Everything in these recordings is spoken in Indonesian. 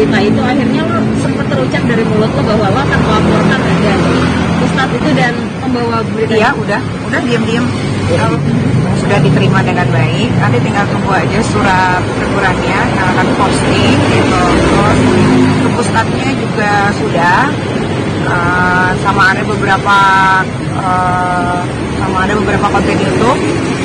berita itu akhirnya lo sempat terucap dari mulut lo bahwa lo akan melaporkan aja Ustadz itu dan pembawa berita. Iya, udah diam-diam. Sudah diterima dengan baik. Nanti tinggal tunggu aja surat tegurannya yang akan posting gitu. Terus untuk Ustadznya juga sudah sama ada beberapa konten YouTube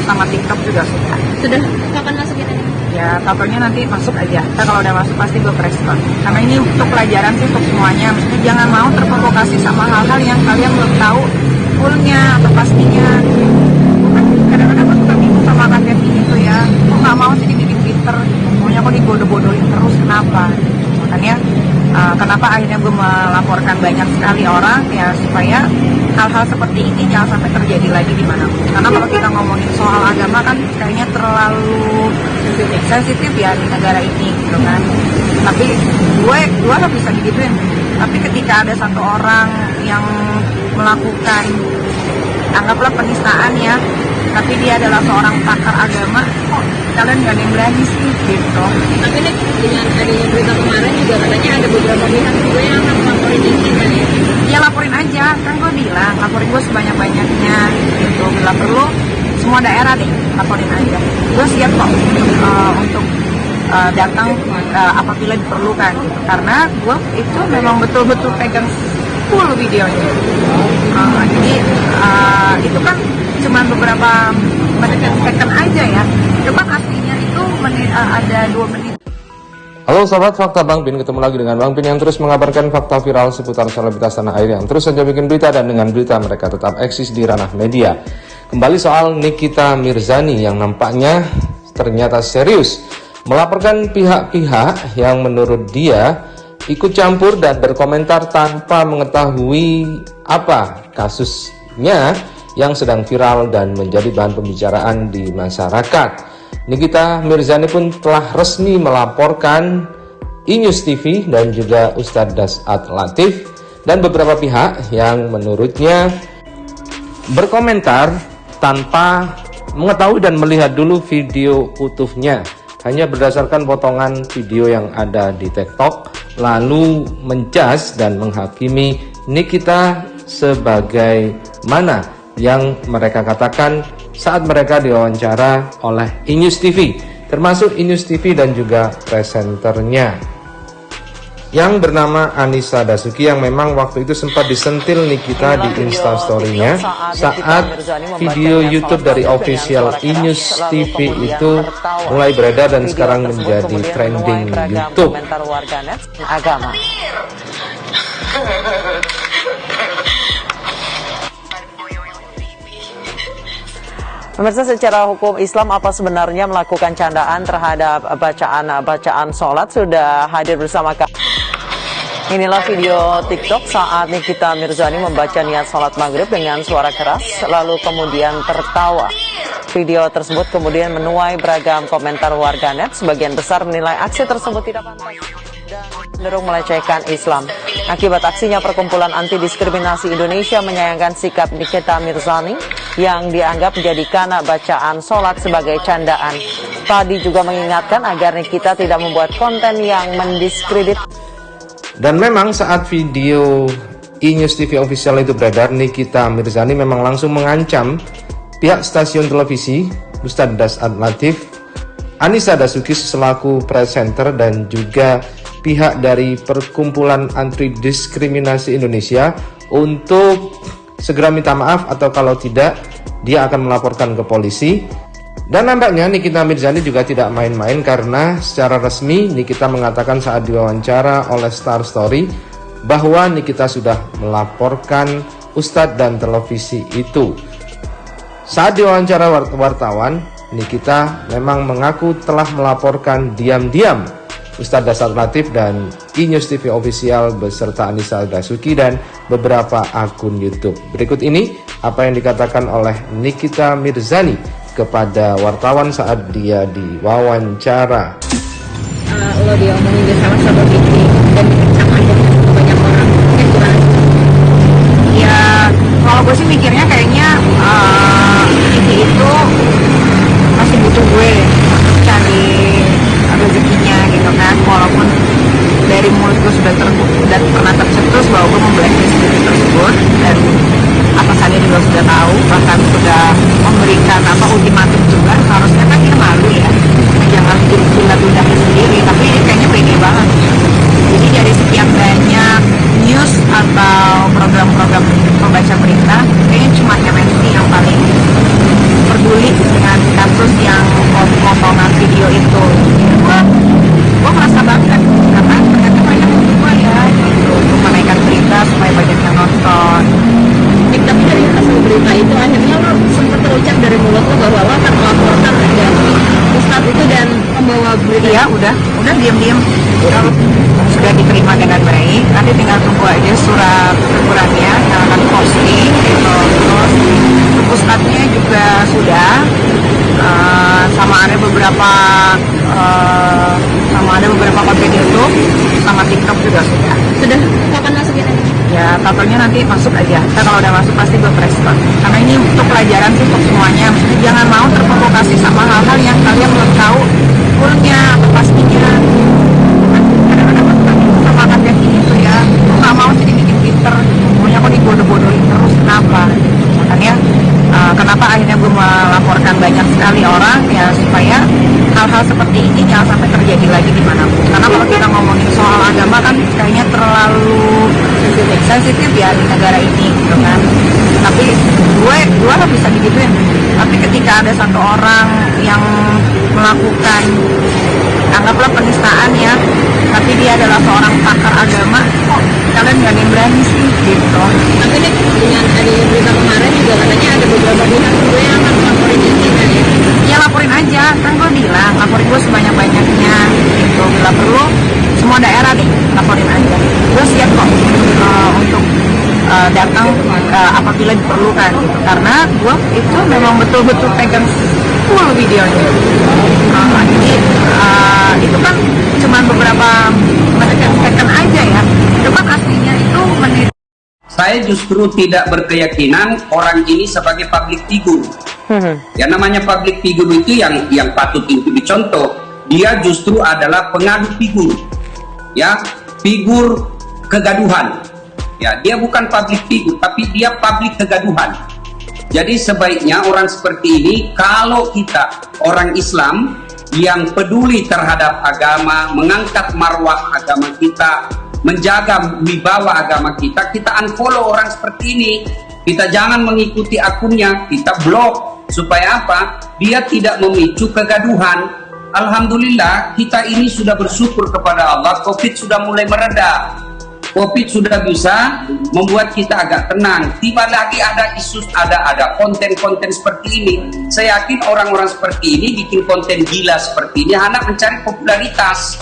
sama TikTok juga sudah. Sudah kapan masukin ini? Ya kabarnya nanti masuk aja. Ntar kalau udah masuk pasti gue respon. Karena ini untuk pelajaran sih untuk semuanya. Maksudnya jangan mau terprovokasi sama hal-hal yang kalian belum tahu fullnya atau pastinya. Kadang-kadang gue suka bingung sama konten ini tuh ya. Gue nggak mau sih dibikin Twitter. Pokoknya kok dibodoh-bodohin terus, kenapa? Makanya kenapa akhirnya gue melaporkan banyak sekali orang ya supaya hal-hal seperti ini jangan sampai terjadi lagi di mana. Karena kalau kita ngomongin soal agama kan kayaknya terlalu sensitif ya di negara ini gitu kan. Tapi gue nggak bisa digituin. Tapi ketika ada satu orang yang melakukan anggaplah penistaan ya, tapi dia adalah seorang pakar agama, kok kalian nggak ada yang berani sih gitu. Tapi nih dengan adanya berita kemarin juga katanya ada beberapa pihak juga yang akan melaporin ini kan ya? Ya laporin aja, kan gue bilang laporin gue sebanyak-banyaknya gitu. Bila perlu semua daerah deh laporin aja. Gue siap kok untuk datang apabila diperlukan gitu. Karena gue itu memang betul-betul pegang full videonya. Jadi itu kan cuma beberapa menit second aja ya. Coba aslinya itu ada 2 menit. Halo sahabat Fakta Bang Pin, ketemu lagi dengan Bang Pin yang terus mengabarkan fakta viral seputar selebritas tanah air yang terus saja bikin berita, dan dengan berita mereka tetap eksis di ranah media. Kembali soal Nikita Mirzani yang nampaknya ternyata serius melaporkan pihak-pihak yang menurut dia ikut campur dan berkomentar tanpa mengetahui apa kasusnya yang sedang viral dan menjadi bahan pembicaraan di masyarakat. Nikita Mirzani pun telah resmi melaporkan iNews TV dan juga Ustadz Dasat Latif dan beberapa pihak yang menurutnya berkomentar tanpa mengetahui dan melihat dulu video utuhnya, hanya berdasarkan potongan video yang ada di TikTok, lalu menjas dan menghakimi Nikita sebagai mana yang mereka katakan saat mereka diwawancara oleh iNews TV, termasuk iNews TV dan juga presenternya yang bernama Anissa Dasuki, yang memang waktu itu sempat disentil Nikita di Instastory-nya saat video YouTube dari official iNews TV itu mulai beredar dan sekarang menjadi trending YouTube. Agama. Pemirsa, secara hukum Islam apa sebenarnya melakukan candaan terhadap bacaan sholat? Sudah hadir bersama kami. Inilah video TikTok saat Nikita Mirzani membaca niat sholat maghrib dengan suara keras, lalu kemudian tertawa. Video tersebut kemudian menuai beragam komentar warganet. Sebagian besar menilai aksi tersebut tidak pantas dan cenderung melecehkan Islam. Akibat aksinya, Perkumpulan Anti Diskriminasi Indonesia menyayangkan sikap Nikita Mirzani yang dianggap menjadikan bacaan sholat sebagai candaan. Tadi juga mengingatkan agar Nikita tidak membuat konten yang mendiskredit. Dan memang saat video iNews TV official itu beredar, Nikita Mirzani memang langsung mengancam pihak stasiun televisi, Ustadz Dasat Latif, Anissa Dasuki selaku presenter, dan juga pihak dari Perkumpulan Anti Diskriminasi Indonesia untuk segera minta maaf, atau kalau tidak dia akan melaporkan ke polisi. Dan nampaknya Nikita Mirzani juga tidak main-main, karena secara resmi Nikita mengatakan saat diwawancara oleh Star Story bahwa Nikita sudah melaporkan Ustadz dan televisi itu. Saat diwawancara wartawan, Nikita memang mengaku telah melaporkan diam-diam Ustadz Dasat Latif dan iNews TV official beserta Anissa Dasuki dan beberapa akun YouTube. Berikut ini apa yang dikatakan oleh Nikita Mirzani kepada wartawan saat dia diwawancara. Lo diomongin di salah satu TV dan dikecam aja banyak orang, mungkin gimana? Ya kalau gue sih mikirnya kayaknya TV itu masih butuh gue cari rezekinya gitu kan, walaupun dari udah pernah tercetus bahwa gue memblacklist video tersebut, dan atasannya juga sudah tahu, bahkan sudah memberikan ultimatum juga. Harusnya kan dia malu ya, jangan gila-gilain sendiri, tapi ini kayaknya pede banget. Jadi dari sekian banyak news atau program-program pembaca berita, kayaknya cuma MNC yang paling peduli dengan kasus yang potongan video itu. Gue merasa bangga karena ternyata banyak yang juga ya gitu, untuk menaikkan berita supaya banyak yang nonton. Tapi dari hasil berita itu akhirnya lo sempat terucap dari mulut lo bahwa lo akan melaporkan ada Ustadz itu dan pembawa berita. Iya, udah diam-diam sudah diterima dengan baik. Nanti tinggal tunggu aja surat tegurannya yang akan posting gitu. Terus Ustadznya juga sudah sama ada beberapa konten YouTube sama TikTok juga Sudah kapan masukin aja? ya. Tatornya nanti masuk aja. Kalau udah masuk pasti gue preskon, karena ini untuk pelajaran sih untuk semuanya. Maksudnya jangan mau terprovokasi sama hal-hal yang kalian belum tahu fullnya atau pastinya. Kadang-kadang sama kan kayak gitu ya, gue gak mau jadi bikin pinter, pokoknya kok dibodoh-bodohin terus. Kenapa? Makanya kenapa akhirnya gue melaporkan banyak sekali orang ya, supaya hal-hal seperti ini jangan sampai terjadi lagi dimanapun. Karena kalau kita ngomongin soal agama kan kayaknya terlalu sensitif ya di negara ini gitu kan. Tapi gue gak bisa digituin. Tapi ketika ada satu orang yang melakukan, anggaplah penistaan ya, tapi dia adalah seorang pakar agama, kok kalian gak ada yang berani sih gitu. Tapi nih dengan adanya berita kemarin juga katanya ada beberapa pihak juga yang akan melaporin ini kan ya? Ya laporin aja, kan gue bilang laporin gue sebanyak-banyaknya gitu. Bila perlu semua daerah deh laporin aja. Gue siap kok untuk datang apabila diperlukan gitu. Karena gue itu memang betul-betul pegang full videonya. Jadi itu kan cuma beberapa second aja ya. Itu kan aslinya itu menit. Saya justru tidak berkeyakinan orang ini sebagai public figure. Ya namanya public figure itu yang patut untuk dicontoh. Dia justru adalah pengadu figur, ya figur kegaduhan. Ya dia bukan public figure, tapi dia public kegaduhan. Jadi sebaiknya orang seperti ini, kalau kita orang Islam yang peduli terhadap agama, mengangkat marwah agama kita, menjaga wibawa agama kita, kita unfollow orang seperti ini. Kita jangan mengikuti akunnya, kita blok. Supaya apa? Dia tidak memicu kegaduhan. Alhamdulillah kita ini sudah bersyukur kepada Allah, COVID sudah mulai mereda. COVID sudah bisa membuat kita agak tenang. Tiba lagi ada isu, ada konten-konten seperti ini. Saya yakin orang-orang seperti ini bikin konten gila seperti ini hanya mencari popularitas.